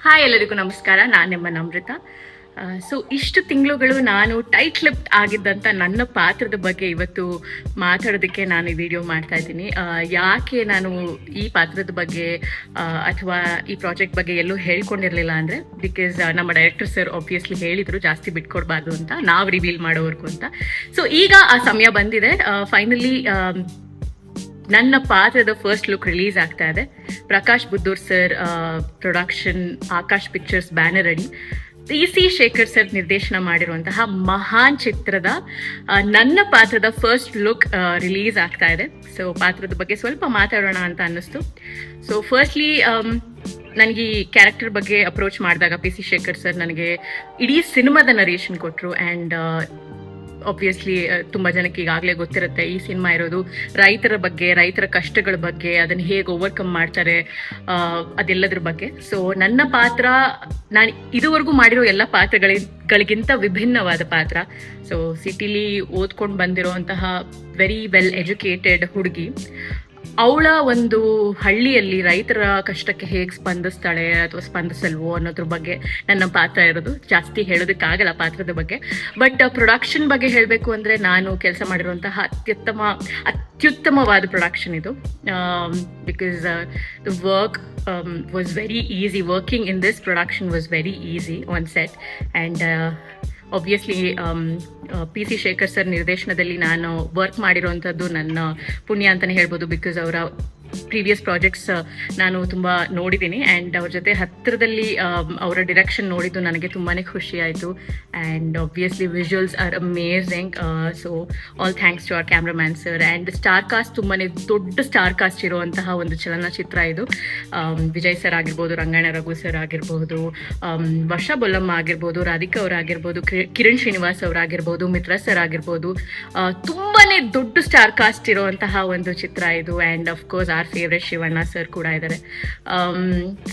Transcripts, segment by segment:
Hi, ಎಲ್ಲರಿಗೂ ನಮಸ್ಕಾರ. ನಾನು ನಿಮ್ಮ ನಮ್ರತ. ಸೊ ಇಷ್ಟು ತಿಂಗಳುಗಳು ನಾನು ಟೈಟ್ ಲಿಪ್ಟ್ ಆಗಿದ್ದಂಥ ನನ್ನ ಪಾತ್ರದ ಬಗ್ಗೆ ಇವತ್ತು ಮಾತಾಡೋದಕ್ಕೆ ನಾನು ಈ ವಿಡಿಯೋ ಮಾಡ್ತಾ ಇದ್ದೀನಿ. ಯಾಕೆ ನಾನು ಈ ಪಾತ್ರದ ಬಗ್ಗೆ ಅಥವಾ ಈ ಪ್ರಾಜೆಕ್ಟ್ ಬಗ್ಗೆ ಎಲ್ಲೂ ಹೇಳ್ಕೊಂಡಿರಲಿಲ್ಲ ಅಂದರೆ, ಬಿಕಾಸ್ ನಮ್ಮ ಡೈರೆಕ್ಟರ್ ಸರ್ ಆಬ್ವಿಯಸ್ಲಿ ಹೇಳಿದರು ಜಾಸ್ತಿ ಬಿಟ್ಕೊಡ್ಬಾರ್ದು ಅಂತ, ನಾವು ರಿವೀಲ್ ಮಾಡೋವರೆಗೂ ಅಂತ. ಸೊ ಈಗ ಆ ಸಮಯ ಬಂದಿದೆ. ಫೈನಲಿ ನನ್ನ ಪಾತ್ರದ ಫಸ್ಟ್ ಲುಕ್ ರಿಲೀಸ್ ಆಗ್ತಾ ಇದೆ. Prakash Buddur sir production, Akash pictures banner ಅಡಿ PC ಶೇಖರ್ ಸರ್ ನಿರ್ದೇಶನ ಮಾಡಿರುವಂತಹ ಮಹಾನ್ ಚಿತ್ರದ ನನ್ನ ಪಾತ್ರದ ಫಸ್ಟ್ ಲುಕ್ ರಿಲೀಸ್ ಆಗ್ತಾ ಇದೆ. ಸೊ ಪಾತ್ರದ ಬಗ್ಗೆ ಸ್ವಲ್ಪ ಮಾತಾಡೋಣ ಅಂತ ಅನ್ನಿಸ್ತು. ಸೊ ಫಸ್ಟ್ಲಿ ನನಗೆ ಈ ಕ್ಯಾರೆಕ್ಟರ್ ಬಗ್ಗೆ ಅಪ್ರೋಚ್ ಮಾಡಿದಾಗ PC ಶೇಖರ್ ಸರ್ ನನಗೆ ಇಡೀ ಸಿನಿಮಾದ ನರೇಷನ್ ಕೊಟ್ಟರು. ಆ್ಯಂಡ್ ಆಬ್ವಿಯಸ್ಲಿ ತುಂಬ ಜನಕ್ಕೆ ಈಗಾಗಲೇ ಗೊತ್ತಿರುತ್ತೆ, ಈ ಸಿನಿಮಾ ಇರೋದು ರೈತರ ಬಗ್ಗೆ, ರೈತರ ಕಷ್ಟಗಳ ಬಗ್ಗೆ, ಅದನ್ನು ಹೇಗೆ ಓವರ್ಕಮ್ ಮಾಡ್ತಾರೆ ಅದೆಲ್ಲದ್ರ ಬಗ್ಗೆ. ಸೊ ನನ್ನ ಪಾತ್ರ ನಾನು ಇದುವರೆಗೂ ಮಾಡಿರೋ ಎಲ್ಲ ಪಾತ್ರಗಳಿಗಿಂತ ವಿಭಿನ್ನವಾದ ಪಾತ್ರ. ಸೊ ಸಿಟಿಲಿ ಓದ್ಕೊಂಡು ಬಂದಿರೋಂತಹ ವೆರಿ ವೆಲ್ ಎಜುಕೇಟೆಡ್ ಹುಡುಗಿ, ಅವಳ ಒಂದು ಹಳ್ಳಿಯಲ್ಲಿ ರೈತರ ಕಷ್ಟಕ್ಕೆ ಹೇಗೆ ಸ್ಪಂದಿಸ್ತಾಳೆ ಅಥವಾ ಸ್ಪಂದಿಸಲ್ವೋ ಅನ್ನೋದ್ರ ಬಗ್ಗೆ ನನ್ನ ಪಾತ್ರ ಇರೋದು. ಜಾಸ್ತಿ ಹೇಳೋದಕ್ಕಾಗಲ್ಲ ಪಾತ್ರದ ಬಗ್ಗೆ. ಬಟ್ ಪ್ರೊಡಕ್ಷನ್ ಬಗ್ಗೆ ಹೇಳಬೇಕು ಅಂದರೆ, ನಾನು ಕೆಲಸ ಮಾಡಿರುವಂತಹ ಅತ್ಯುತ್ತಮವಾದ ಪ್ರೊಡಕ್ಷನ್ ಇದು. Because the work was very easy. Working in this production was very easy on set. And obviously PC Shekhar sir ನಿರ್ದೇಶನದಲ್ಲಿ ನಾನು ವರ್ಕ್ ಮಾಡಿರೋವಂಥದ್ದು ನನ್ನ ಪುಣ್ಯ ಅಂತಲೇ ಹೇಳ್ಬೋದು. ಬಿಕಾಸ್ ಅವರ ಪ್ರೀವಿಯಸ್ ಪ್ರಾಜೆಕ್ಟ್ಸ್ ನಾನು ತುಂಬ ನೋಡಿದ್ದೀನಿ. ಆ್ಯಂಡ್ ಅವ್ರ ಜೊತೆ ಹತ್ತಿರದಲ್ಲಿ ಅವರ ಡಿರೆಕ್ಷನ್ ನೋಡಿದ್ದು ನನಗೆ ತುಂಬಾ ಖುಷಿ ಆಯಿತು. And obviously visuals are amazing. So all thanks to our cameraman sir. And star cast, ತುಂಬಾ ದೊಡ್ಡ ಸ್ಟಾರ್ ಕಾಸ್ಟ್ ಇರುವಂತಹ ಒಂದು ಚಲನಚಿತ್ರ ಇದು. ವಿಜಯ್ ಸರ್ ಆಗಿರ್ಬೋದು, ರಂಗಾಯಣ ರಘು ಸರ್ ಆಗಿರ್ಬೋದು, ವರ್ಷಾ ಬೊಲ್ಲಮ್ಮ ಆಗಿರ್ಬೋದು, ರಾಧಿಕಾ ಅವರಾಗಿರ್ಬೋದು, ಕಿರಣ್ ಶ್ರೀನಿವಾಸ್ ಅವರಾಗಿರ್ಬೋದು, ಮಿತ್ರ ಸರ್ ಆಗಿರ್ಬೋದು, ತುಂಬಾ ದೊಡ್ಡ ಸ್ಟಾರ್ ಕಾಸ್ಟ್ ಇರುವಂತಹ ಒಂದು ಚಿತ್ರ ಇದು. And of course our favorite Shivanna sir ಕೂಡ ಇದ್ದಾರೆ.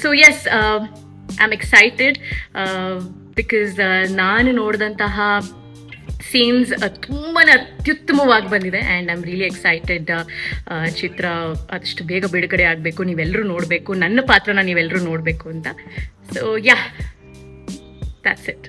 So yes, I am excited because ನಾನು ನೋಡಿದಂತಹ ಸೀನ್ಸ್ ತುಂಬಾ ಅತ್ಯುತ್ತಮವಾಗಿ ಬಂದಿದೆ. And I am really excited. ಚಿತ್ರ ಆದಷ್ಟು ಬೇಗ ಬಿಡುಗಡೆ ಆಗಬೇಕು, ನೀವೆಲ್ಲರೂ ನೋಡಬೇಕು, ನನ್ನ ಪಾತ್ರನ ನೀವೆಲ್ಲರೂ ನೋಡಬೇಕು ಅಂತ. So yeah, that's it.